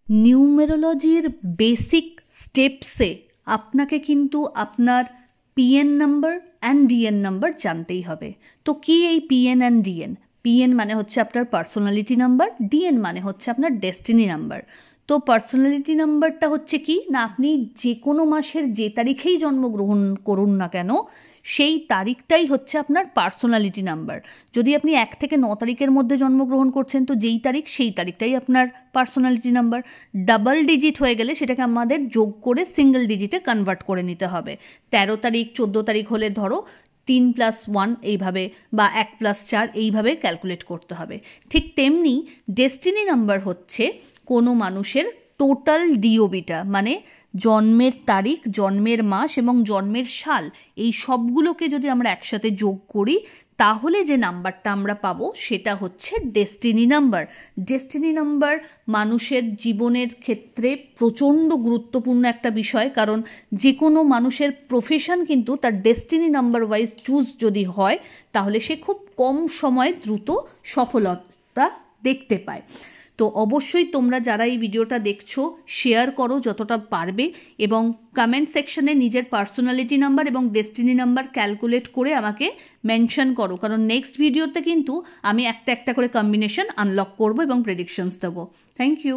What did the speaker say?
নিউমেরোলজির basic স্টেপসে আপনাকে কিন্তু আপনার PN number and DN number জানতেই হবে। তো কি এই পিএন অ্যান্ড ডিএন? পিএন মানে হচ্ছে আপনার পার্সোনালিটি নাম্বার, ডিএন মানে হচ্ছে আপনার ডেস্টিনি নাম্বার। তো পার্সোনালিটি নাম্বারটা হচ্ছে কি না, আপনি যে কোনো মাসের যে তারিখেই জন্মগ্রহণ করুন না কেন, সেই তারিখটাই হচ্ছে আপনার পার্সোনালিটি নাম্বার। যদি আপনি 1 থেকে 9 তারিখের মধ্যে জন্মগ্রহণ করছেন, তো যেই তারিখ সেই তারিখটাই আপনার পার্সোনালিটি নাম্বার। ডাবল ডিজিট হয়ে গেলে সেটাকে আমাদের যোগ করে সিঙ্গেল ডিজিটে কনভার্ট করে নিতে হবে। 13 তারিখ 14 তারিখ হলে ধরো 3+1 এইভাবে, বা 1+4 এইভাবে ক্যালকুলেট করতে হবে। ঠিক তেমনি ডেস্টিনি নাম্বার হচ্ছে কোনো মানুষের টোটাল ডিওবিটা, মানে জন্মের তারিখ, জন্মের মাস এবং জন্মের সাল, এই সবগুলোকে যদি আমরা একসাথে যোগ করি তাহলে যে নাম্বারটা আমরা পাবো সেটা হচ্ছে ডেস্টিনি নাম্বার। ডেস্টিনি নাম্বার মানুষের জীবনের ক্ষেত্রে প্রচণ্ড গুরুত্বপূর্ণ একটা বিষয়, কারণ যে কোনো মানুষের প্রফেশন কিন্তু তার ডেস্টিনি নাম্বার ওয়াইজ চুজ যদি হয় তাহলে সে খুব কম সময়ে দ্রুত সফলতা দেখতে পায়। তো অবশ্যই তোমরা যারা এই ভিডিওটা দেখছো শেয়ার করো যতটা পারবে, এবং কমেন্ট সেকশনে নিজের পার্সোনালিটি নাম্বার এবং ডেস্টিনি নাম্বার ক্যালকুলেট করে আমাকে মেনশন করো, কারণ নেক্সট ভিডিওতে কিন্তু আমি একটা একটা করে কম্বিনেশন আনলক করব এবং প্রেডিকশনস দেবো। Thank you.